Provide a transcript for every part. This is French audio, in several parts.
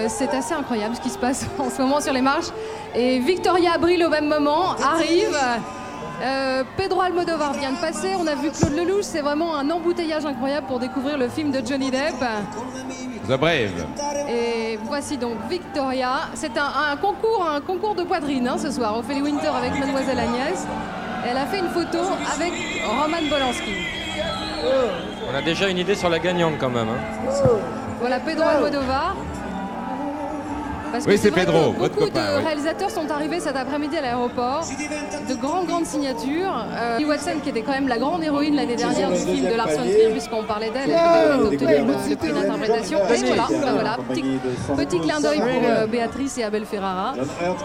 C'est assez incroyable ce qui se passe en ce moment sur les marches. Et Victoria Abril au même moment arrive. Pedro Almodovar vient de passer. On a vu Claude Lelouch. C'est vraiment un embouteillage incroyable pour découvrir le film de Johnny Depp. The Brave. Et voici donc Victoria. C'est un concours de poitrine ce soir. Ophélie Winter avec Mademoiselle Agnès. Elle a fait une photo avec Roman Polanski. On a déjà une idée sur la gagnante quand même. Voilà Pedro Almodovar. Parce oui, que c'est Pedro, beaucoup votre copain. de réalisateurs sont arrivés cet après-midi à l'aéroport. De grandes signatures. Emily Watson, qui était quand même la grande héroïne l'année dernière du film de Lars von Trier, puisqu'on parlait d'elle, elle devait obtenir le prix d'interprétation. Et voilà, petit clin d'œil pour Béatrice et Abel Ferrara.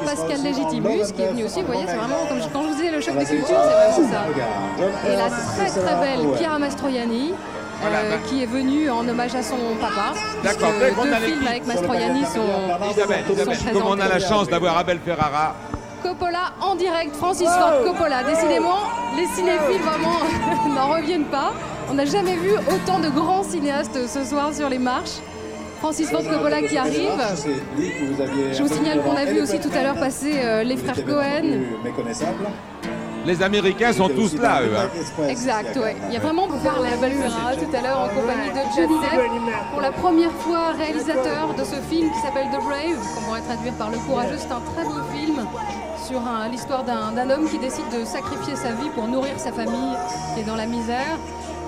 Pascal Légitimus, qui est venu aussi, vous voyez, c'est vraiment, comme quand je vous disais, le choc des cultures, c'est vraiment ça. Et la très belle Chiara Mastroianni. Qui est venue en hommage à son papa. D'accord, deux films avec Mastroianni sont Isabelle, comme on a la chance d'avoir Abel Ferrara. Coppola en direct, Francis Ford Coppola. Décidément, les cinéphiles vraiment n'en reviennent pas. On n'a jamais vu autant de grands cinéastes ce soir sur les marches. Francis Ford Coppola qui arrive. Je vous signale qu'on a vu aussi tout à l'heure passer les frères Cohen. Les Américains sont tous là, eux. Exact, oui. Il y a vraiment pour faire Abel Ferrara tout à l'heure en compagnie de Johnny Depp. Pour la première fois, réalisateur de ce film qui s'appelle The Brave, qu'on pourrait traduire par Le Courageux. C'est un très beau film sur l'histoire d'un homme qui décide de sacrifier sa vie pour nourrir sa famille qui est dans la misère.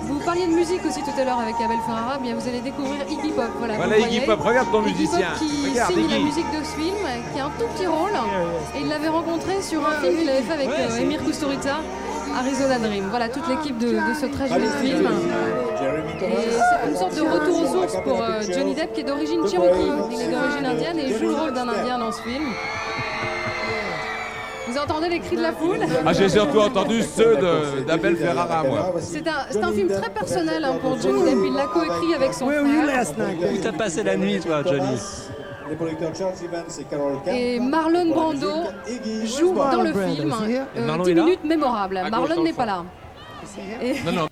Vous parliez de musique aussi tout à l'heure avec Abel Ferrara, bien vous allez découvrir Iggy Pop. Voilà Iggy Pop, regarde ton musicien. Iggy Pop qui signe la musique de ce film, qui a un tout petit rôle. Et il l'avait rencontré sur un film qu'il avait fait avec Emir Kusturica, Arizona Dream. Voilà toute l'équipe de ce très joli film. Et c'est une sorte de retour aux sources pour Johnny Depp qui est d'origine cherokee. Il est d'origine indienne et il joue le rôle d'un indien dans ce film. Vous entendez les cris de la foule? J'ai surtout entendu ceux d'Abel Ferrara, moi. C'est un film très personnel pour Johnny Depp. Il l'a coécrit avec son frère. Où t'as passé la nuit, toi, Johnny? Et Marlon Brando joue dans le film 10 minutes mémorables. Marlon n'est pas là. Non.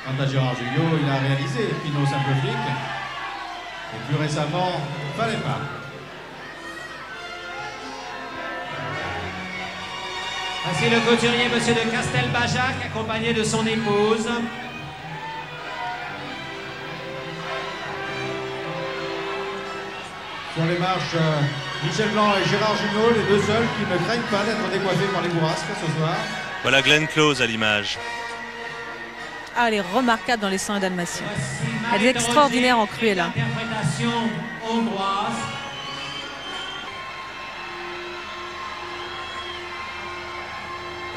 Quant à Gérard Jugnot, il a réalisé Pinot Simple Flic. Et plus récemment, Fallait pas. Voici le couturier, monsieur de Castelbajac, accompagné de son épouse. Sur les marches, Michel Blanc et Gérard Jugnot, les deux seuls qui ne craignent pas d'être décoiffés par les bourrasques ce soir. Voilà Glenn Close à l'image. Ah, elle est remarquable dans Les 100 et Dalmatiens. Elle est extraordinaire en Cruella. Interprétation hongroise.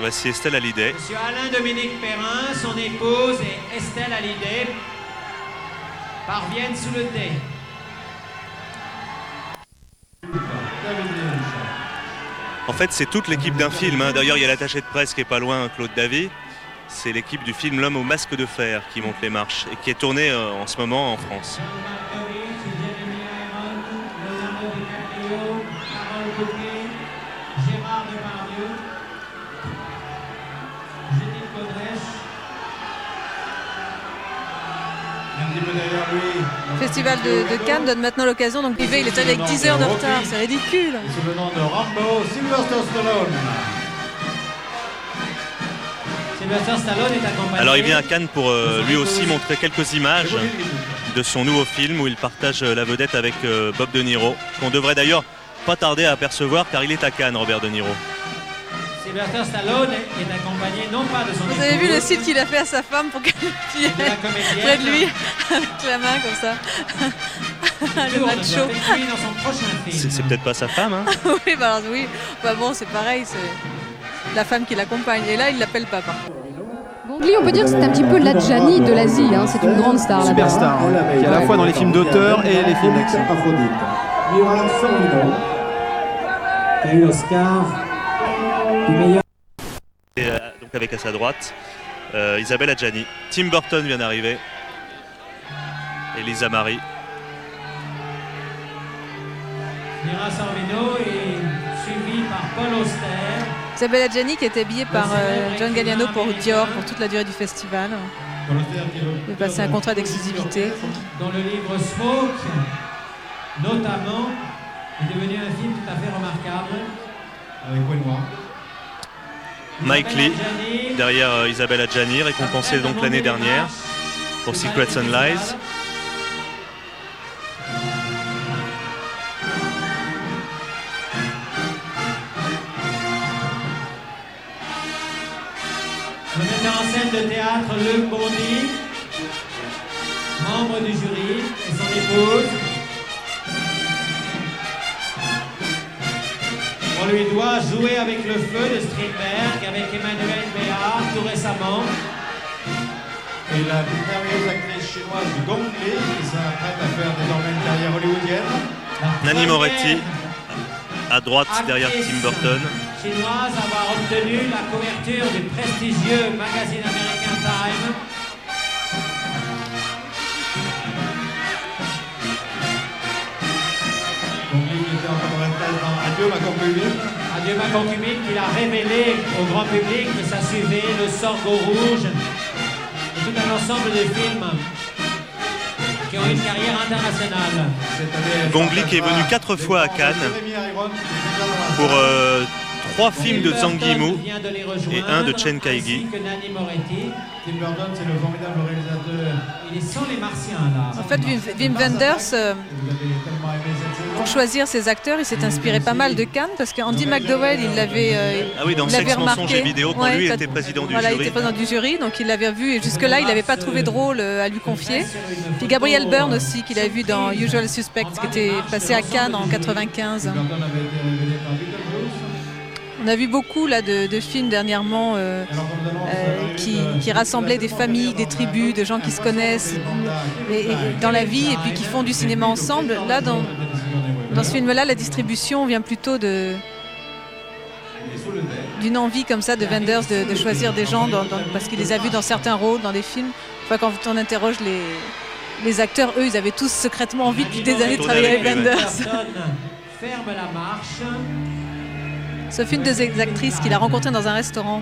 Voici Estelle Hallyday. Monsieur Alain-Dominique Perrin, son épouse et Estelle Hallyday parviennent sous le thé. En fait, c'est toute l'équipe d'un film. D'ailleurs, il y a l'attaché de presse qui est pas loin, Claude Davy. C'est l'équipe du film L'homme au masque de fer qui monte les marches et qui est tournée en ce moment en France. Festival de Cannes donne maintenant l'occasion, donc il est avec 10 heures de retard, c'est ridicule. Sous le nom de Rambo, Sylvester Stallone. Sylvester Stallone est accompagné. Alors il vient à Cannes pour lui aussi montrer quelques images de son nouveau film où il partage la vedette avec Bob De Niro, qu'on devrait d'ailleurs pas tarder à apercevoir car il est à Cannes, Robert De Niro. Sylvester Stallone est accompagné non pas de son Vous avez vu le site qu'il a fait à sa femme pour qu'elle vienne près de lui avec la main comme ça. Le macho. C'est peut-être pas sa femme, hein. Oui, bah, alors, oui. Bah, bon, c'est pareil, c'est la femme qui l'accompagne. Et là, il l'appelle papa. Gongli, on peut dire que c'est un petit peu l'Adjani de l'Asie, hein. C'est une grande star là-bas. Superstar, qui est à la fois dans les films d'auteur et les films d'action. Qui a eu l'Oscar du meilleur. Et, donc avec à sa droite, Isabelle Adjani. Tim Burton vient d'arriver. Elisa Marie. Mira Sorvino est suivi par Paul Auster. Isabelle Adjani qui est habillée par John Galliano pour Dior pour toute la durée du festival. Il a passé un contrat d'exclusivité. Dans le livre Smoke, notamment, est devenu un film tout à fait remarquable. Avec Benoît. Mike Lee, derrière Isabelle Adjani, récompensé donc l'année dernière pour Secrets and Lies. Le metteur en scène de théâtre Luc Bondy, membre du jury, et son épouse. On lui doit Jouer avec le feu de Strindberg avec Emmanuel Béard tout récemment. Et la merveilleuse actrice chinoise Gong Li qui s'apprête à faire désormais une carrière hollywoodienne. Nanni Moretti, à droite derrière Tim Burton. Chinoise à avoir obtenu la couverture du prestigieux magazine américain Time. Gong Li qui était en 93 dans Adieu ma concubine. Adieu ma concubine qu'il a révélé au grand public, mais ça suivait Le Sorgho Rouge et tout un ensemble de films qui ont une carrière internationale. Gong Li qui est venu 4 fois à Cannes pour 3 films de Zhang Yimou et 1 de Chen Kaigi. Tim Burton, c'est le formidable réalisateur. Ils sont les Martiens là. En fait, Wim Wenders, pour choisir ses acteurs, il s'est inspiré pas mal de Cannes parce qu'Andy McDowell, il l'avait Ah oui, dans Sex, remarqué. mensonges et vidéos, quand lui était président du voilà, jury. il était président du jury, donc il l'avait vu et jusque-là, il n'avait pas trouvé de rôle à lui confier. Puis Gabriel Byrne aussi, qu'il a vu dans Usual Suspects, qui était passé à Cannes en 95. Burton avait été révélé par Beetlejuice. On a vu beaucoup là, de films dernièrement qui rassemblaient des familles, des tribus, de gens qui se connaissent dans la vie et puis qui font du cinéma ensemble. Là, dans ce film-là, la distribution vient plutôt d'une envie comme ça de Wenders de choisir des gens parce qu'il les a vus dans certains rôles, dans des films. Enfin, quand on interroge les acteurs, eux, ils avaient tous secrètement envie depuis des années de travailler avec Wenders. Ferme la marche. Sauf une des actrices qu'il a rencontrée dans un restaurant.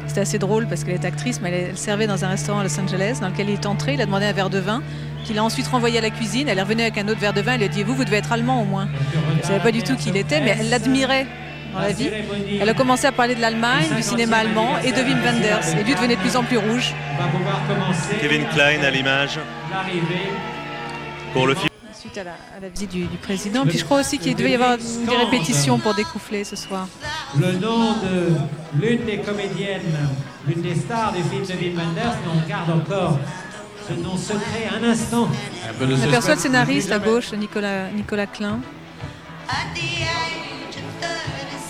C'était assez drôle parce qu'elle est actrice, mais elle servait dans un restaurant à Los Angeles dans lequel il est entré. Il a demandé un verre de vin, qu'il a ensuite renvoyé à la cuisine. Elle est revenue avec un autre verre de vin. Elle lui a dit « Vous devez être allemand au moins ». Elle ne savait pas du tout qui il était, mais elle l'admirait dans la vie. Elle a commencé à parler de l'Allemagne, du cinéma allemand et de Wim Wenders. Et lui devenait de plus en plus rouge. On va pouvoir commencer. Kevin Kline à l'image pour le film. Suite à la visite du président. Puis je crois aussi qu'il devait y avoir des répétitions pour découfler ce soir. Le nom de l'une des comédiennes, l'une des stars du film de Wim Wenders, mais on garde encore ce nom secret un instant. On aperçoit le scénariste à gauche, Nicolas Klein.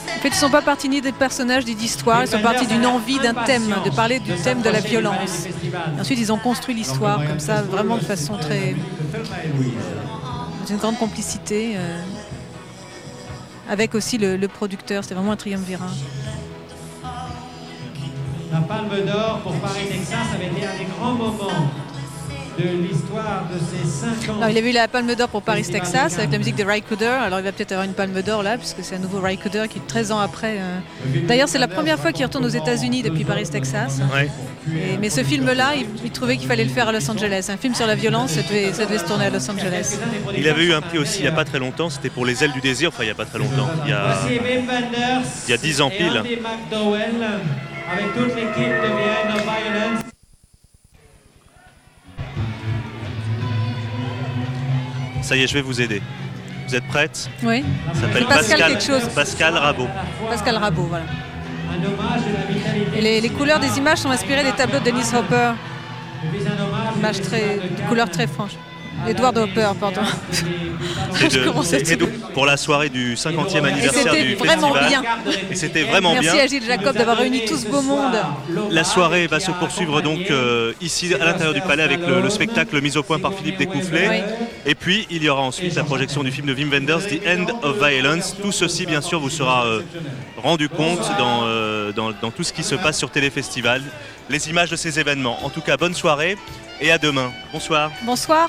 En fait, ils ne sont pas partis ni des personnages ni d'histoire, ils sont partis d'une envie, d'un thème, de parler du thème de la violence. Et ensuite, ils ont construit l'histoire comme ça, vraiment de façon très... une grande complicité, avec aussi le producteur, c'était vraiment un triumvirat. La Palme d'Or pour Paris, Texas avait été un des grands moments de l'histoire de ces 5 ans. Alors, il a eu la Palme d'Or pour Paris, Texas, avec la musique de Ry Cooder. Alors il va peut-être avoir une Palme d'Or là, puisque c'est un nouveau Ry Cooder qui est 13 ans après. D'ailleurs, c'est la première fois qu'il retourne aux États-Unis depuis Paris, Texas. Ouais. Mais ce film-là, il trouvait qu'il fallait le faire à Los Angeles. Un film sur la violence, ça devait se tourner à Los Angeles. Il avait eu un prix aussi il n'y a pas très longtemps, c'était pour Les Ailes du Désir, enfin il n'y a pas très longtemps, il y a 10 ans pile. Andy McDowell, avec toute l'équipe de Vienne of Violence. Ça y est, je vais vous aider. Vous êtes prête? Oui. Ça s'appelle quelque chose. Pascal Rabaud. Pascal Rabaud, voilà. Un hommage de la vitalité. Et les couleurs des images sont inspirées des tableaux de Dennis Hopper. Depuis un hommage Des couleurs très franches. Edward Hopper, pardon. Et donc, pour la soirée du 50e anniversaire du vraiment festival. bien. Et c'était vraiment bien. Merci à Gilles Jacob d'avoir réuni tout ce beau monde. La soirée va se poursuivre donc ici à l'intérieur du palais avec le spectacle mis au point par Philippe Découfflé. Oui. Et puis il y aura ensuite la projection du film de Wim Wenders, The End of Violence. Tout ceci bien sûr vous sera rendu compte dans tout ce qui se passe sur Téléfestival, les images de ces événements. En tout cas bonne soirée et à demain. Bonsoir. Bonsoir.